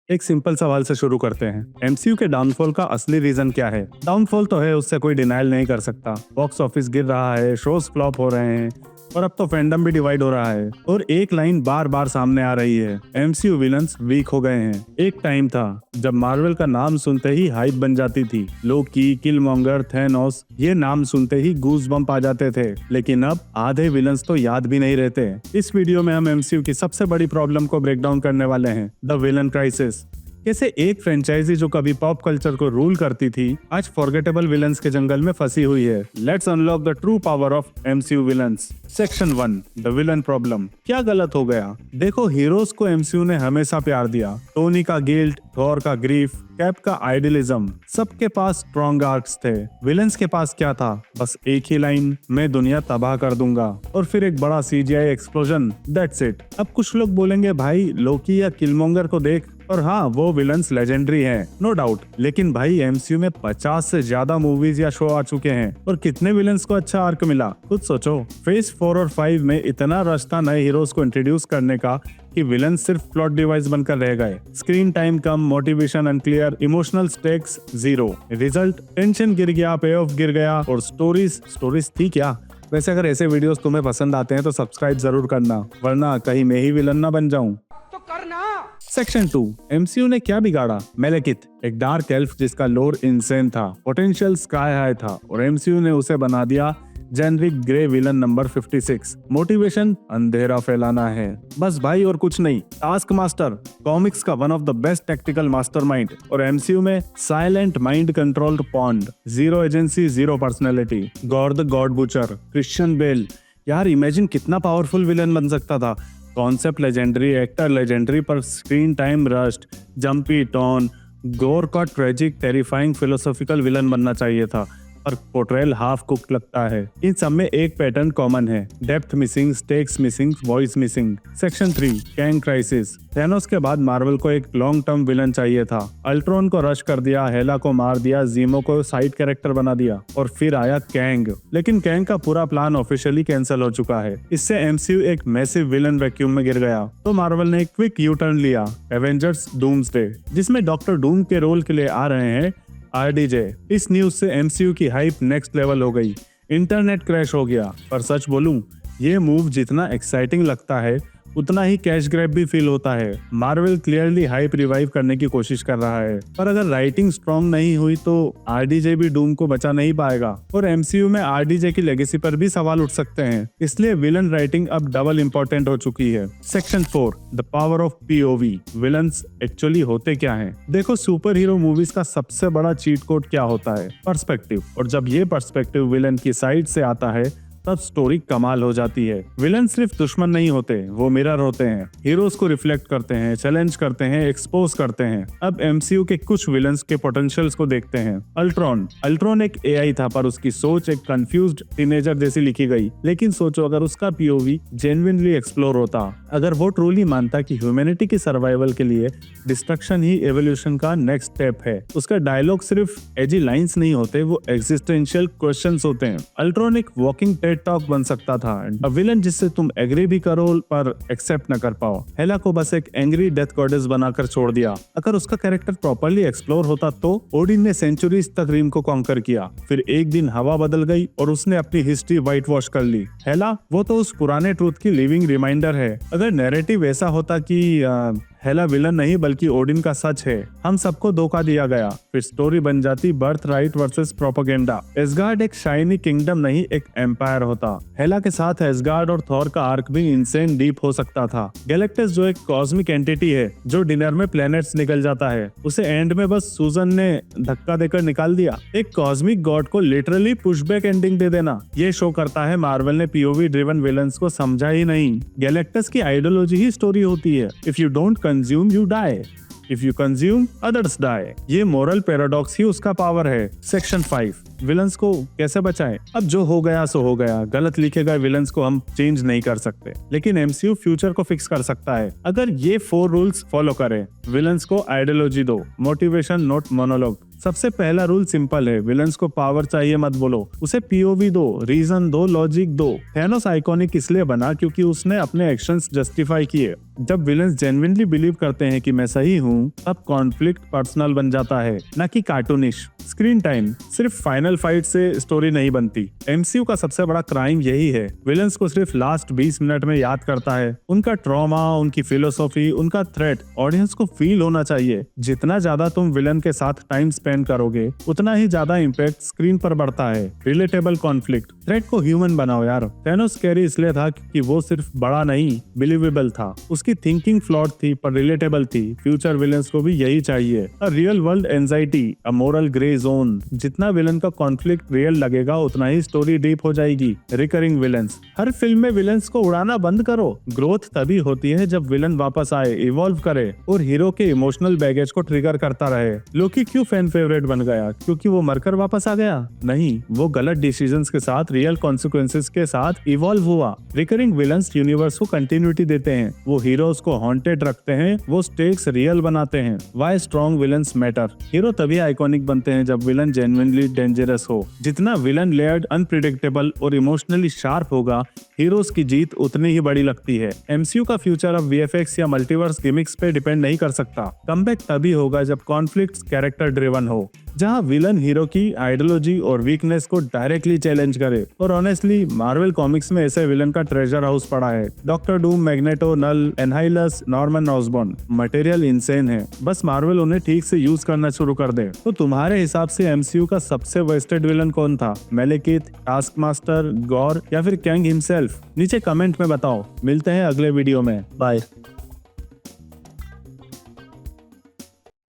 एक सिंपल सवाल से शुरू करते हैं। एमसीयू के डाउनफॉल का असली रीजन क्या है? डाउनफॉल तो है, उससे कोई डिनाइल नहीं कर सकता। बॉक्स ऑफिस गिर रहा है, शोज फ्लॉप हो रहे हैं और अब तो फैंडम भी डिवाइड हो रहा है। और एक लाइन बार बार सामने आ रही है, एमसीयू विलन्स वीक हो गए हैं। एक टाइम था जब मार्वल का नाम सुनते ही हाइप बन जाती थी। लोकी, किलमॉन्गर, थैनोस, ये नाम सुनते ही गूज बम्प आ जाते थे। लेकिन अब आधे विलन्स तो याद भी नहीं रहते। इस वीडियो में हम एमसीयू की सबसे बड़ी प्रॉब्लम को ब्रेक डाउन करने वाले हैं, द विलन क्राइसिस। कैसे एक फ्रेंचाइजी जो कभी पॉप कल्चर को रूल करती थी आज फॉरगेटेबल विलन्स के जंगल में फंसी हुई है। Let's unlock the true power of MCU villains. Section 1, the villain problem. क्या गलत हो गया? देखो, हीरोज को एमसीयू ने हमेशा प्यार दिया। टोनी का गिल्ट, थॉर का ग्रीफ, कैप का आइडियलिज्म, सबके पास स्ट्रॉन्ग आर्क्स थे। विलन्स के पास क्या था? बस एक ही लाइन, मैं दुनिया तबाह कर दूंगा, और फिर एक बड़ा सीजीआई एक्सप्लोजन, दैट्स इट। अब कुछ लोग बोलेंगे, भाई लोकी या किलमॉन्गर को देख। और हाँ, वो विलन्स लेजेंडरी हैं, नो डाउट। लेकिन भाई एमसीयू में 50 से ज्यादा मूवीज या शो आ चुके हैं और कितने विलन्स को अच्छा आर्क मिला, खुद सोचो। फेज 4 और 5 में इतना रश था नए हीरोज को इंट्रोड्यूस करने का कि विलन सिर्फ प्लॉट डिवाइस बनकर रह गए। स्क्रीन टाइम कम, motivation unclear, emotional stakes zero. Result, tension गिर गया, पे ऑफ गिर गया, और स्टोरीज थी क्या? वैसे अगर ऐसे वीडियोस तुम्हें पसंद आते हैं तो सब्सक्राइब जरूर करना, वरना कहीं मैं ही विलन ना बन जाऊं। तो करना। सेक्शन 2, एमसीयू ने क्या बिगाड़ा? मेलेकिथ, एक डार्क एल्फ जिसका लोर इनसेन था, पोटेंशियल स्काई हाई था, और एमसीयू ने उसे बना दिया generic grey villain number 56। Motivation, अंधेरा फैलाना है, बस भाई, और कुछ नहीं। टास्क मास्टर, कॉमिक्स का one of the best tactical mastermind, और एमसीयू में silent mind controlled pond, zero agency, zero personality. God the God butcher, Christian Bale. यार इमेजिन कितना पावरफुल विलन बन सकता था। कॉन्सेप्ट लेजेंडरी, एक्टर लेजेंडरी, पर screen time rust, jumpy tone, गोर का ट्रेजिक, टेरिफाइंग फिलोसॉफिकल विलन बनना चाहिए था, पर पोर्ट्रेयल हाफ कुक लगता है। इन सब में एक पैटर्न कॉमन है, depth missing, stakes missing, voice missing. Section 3, Kang crisis. Thanos के बाद मार्वल को एक लॉन्ग टर्म विलन चाहिए था। अल्ट्रॉन को रश कर दिया, हेला को मार दिया, जीमो को साइड कैरेक्टर बना दिया, और फिर आया कैंग। लेकिन कैंग का पूरा प्लान ऑफिशियली कैंसिल हो चुका है। इससे एमसीयू एक मैसिव विलन वैक्यूम में गिर गया। तो मार्वल ने एक क्विक यू टर्न लिया, एवेंजर्स डूम्सडे, जिसमें डॉक्टर डूम के रोल के लिए आ रहे हैं आरडीजे। इस न्यूज से एमसीयू की हाइप नेक्स्ट लेवल हो गई, इंटरनेट क्रैश हो गया। पर सच बोलूं, ये मूव जितना एक्साइटिंग लगता है उतना ही कैश ग्रैब भी फील होता है। मार्वल क्लियरली हाइप रिवाइव करने की कोशिश कर रहा है, पर अगर राइटिंग स्ट्रॉन्ग नहीं हुई तो आरडीजे भी डूम को बचा नहीं पाएगा, और एमसीयू में आरडीजे की लेगेसी पर भी सवाल उठ सकते हैं। इसलिए विलन राइटिंग अब डबल इम्पोर्टेंट हो चुकी है। Section 4, the power of POV. Villains actually होते क्या हैं? देखो, सुपर हीरो मूवीज का सबसे बड़ा चीट कोड क्या होता है? पर्सपेक्टिव। और जब ये पर्सपेक्टिव विलन की साइड से आता है तब स्टोरी कमाल हो जाती है। विलन सिर्फ दुश्मन नहीं होते, वो मिरर होते हैं, हीरोज को रिफ्लेक्ट करते हैं, चैलेंज करते हैं, एक्सपोज करते हैं। अब एमसीयू के कुछ विलन्स के पोटेंशियल्स को देखते हैं। अल्ट्रॉन एक एआई था, पर उसकी सोच एक कंफ्यूज्ड टीनेजर जैसी लिखी गई। लेकिन सोचो, अगर उसका पीओवी जेन्युइनली एक्सप्लोर होता, अगर वो ट्रूली मानता कि ह्यूमैनिटी की सर्वाइवल के लिए डिस्ट्रक्शन ही एवोल्यूशन का नेक्स्ट स्टेप है, उसका डायलॉग सिर्फ एजी लाइंस नहीं होते, वो एग्जिस्टेंशियल क्वेश्चंस होते हैं। अल्ट्रॉन एक वॉकिंग टॉक बन सकता था, विलन जिससे तुम एग्री भी करो पर एक्सेप्ट न कर पाओ। हेला को बस एक एंग्री डेथ गॉडेस बनाकर छोड़ दिया। अगर उसका कैरेक्टर प्रॉपर्ली एक्सप्लोर होता तो ओडिन ने सेंचुरीज तक रिम को कॉन्कर किया, फिर एक दिन हवा बदल गई और उसने अपनी हिस्ट्री व्हाइट वॉश कर ली। हेला, वो तो उस पुराने ट्रूथ की लिविंग रिमाइंडर है। अगर नैरेटिव ऐसा होता कि हेला विलन नहीं बल्कि ओडिन का सच है, हम सबको धोखा दिया गया, फिर स्टोरी बन जाती birth right versus propaganda. Ash gourd एक शाइनी किंगडम नहीं, एक एम्पायर होता। हेला के साथ एसगार्ड और थॉर का आर्क भी इंसेन डीप हो सकता था। गैलेक्टस जो एक कॉस्मिक एंटिटी है जो डिनर में प्लैनेट्स निकल जाता है, उसे एंड में बस सूजन ने धक्का देकर निकाल दिया। एक कॉस्मिक गॉड को लिटरली पुशबैक एंडिंग दे देना, ये शो करता है मार्वल ने पीओवी ड्रिवन विलन्स को समझा ही नहीं। गैलेक्टस की आइडियोलॉजी ही स्टोरी होती है, if you don't consume you die, if you consume others die. ये मोरल पैराडॉक्स ही उसका पावर है। सेक्शन 5, विलन्स को कैसे बचाएं? अब जो हो गया सो हो गया, गलत लिखे गए विलन्स को हम चेंज नहीं कर सकते, लेकिन एमसीयू फ्यूचर को फिक्स कर सकता है। अगर ये 4 रूल्स फॉलो करे, विलन्स को आइडियोलॉजी दो, मोटिवेशन नॉट मोनोलॉग, सबसे पहला रूल सिंपल है, विलन्स को पावर चाहिए मत बोलो, उसे पीओवी दो, रीजन दो, लॉजिक दो। थैनोस आइकॉनिक इसलिए बना क्योंकि उसने अपने एक्शंस जस्टिफाई किए। जब विलन्स जेन्युइनली बिलीव करते हैं कि मैं सही हूँ, तब कॉन्फ्लिक्ट पर्सनल बन जाता है, न कि कार्टूनिश। स्क्रीन टाइम सिर्फ फाइनल फाइट से स्टोरी नहीं बनती। एमसीयू का सबसे बड़ा क्राइम यही है, विलन्स को सिर्फ लास्ट 20 मिनट में याद करता है। उनका ट्रॉमा, उनकी फिलोसॉफी, उनका थ्रेट ऑडियंस को फील होना चाहिए। जितना ज्यादा तुम विलन के साथ टाइम स्पेंड करोगे, उतना ही ज्यादा इम्पैक्ट स्क्रीन पर बढ़ता है। रिलेटेबल कॉन्फ्लिक्ट, थ्रेट को ह्यूमन बनाओ यार। थैनोस स्कैरी इसलिए था कि वो सिर्फ बड़ा नहीं, बिलीवेबल था। उसकी थिंकिंग फ्लॉड थी पर रिलेटेबल थी। फ्यूचर विलन्स को भी यही चाहिए, a real world anxiety, a moral grey zone. जितना विलन का कॉन्फ्लिक्ट रियल लगेगा, उतना ही स्टोरी डीप हो जाएगी। रिकरिंग विलन्स, हर फिल्म में विलन्स को उड़ाना बंद करो। ग्रोथ तभी होती है जब विलन वापस आए, इवॉल्व करे और हीरो के इमोशनल बैगेज को ट्रिगर करता रहे। लोकी क्यों फैन फेवरेट बन गया? क्योंकि वो मरकर वापस आ गया? नहीं, वो गलत डिसीजंस के साथ, रियल कॉन्सिक्वेंसेस के साथ इवॉल्व हुआ। रिकरिंग विलन्स यूनिवर्स को कंटिन्यूटी देते हैं, वो हीरोज को हॉन्टेड रखते हैं, वो स्टेक्स रियल बनाते हैं। Why strong villains matter, hero तभी आइकॉनिक बनते हैं जब विलन जेन्युइनली डेंजरस हो। जितना विलन लेयर्ड, अनप्रिडिक्टेबल और इमोशनली शार्प होगा, हीरोज की जीत उतनी ही बड़ी लगती है। एमसीयू का फ्यूचर अब वीएफएक्स या मल्टीवर्स गिमिक्स पे डिपेंड नहीं कर सकता। कमबैक तभी होगा जब कॉन्फ्लिक्ट्स कैरेक्टर ड्रिवन हो, जहां विलन हीरो की आइडियोलॉजी और वीकनेस को डायरेक्टली चैलेंज करे। और ऑनेस्टली मार्वल कॉमिक्स में ऐसे विलन का ट्रेजर हाउस पड़ा है। डॉक्टर डूम, मैग्नेटो, नल, एनहाइलस, नॉर्मन ऑसबॉर्न। मटेरियल इंसेन है, बस मार्वल उन्हें ठीक से यूज करना शुरू कर दे। तो तुम्हारे हिसाब से एमसीयू का सबसे वेस्टेड विलन कौन था? मेलेकिथ, टास्कमास्टर, गॉर या फिर कैंग हिमसेल्फ? नीचे कमेंट में बताओ। मिलते हैं अगले वीडियो में, बाय।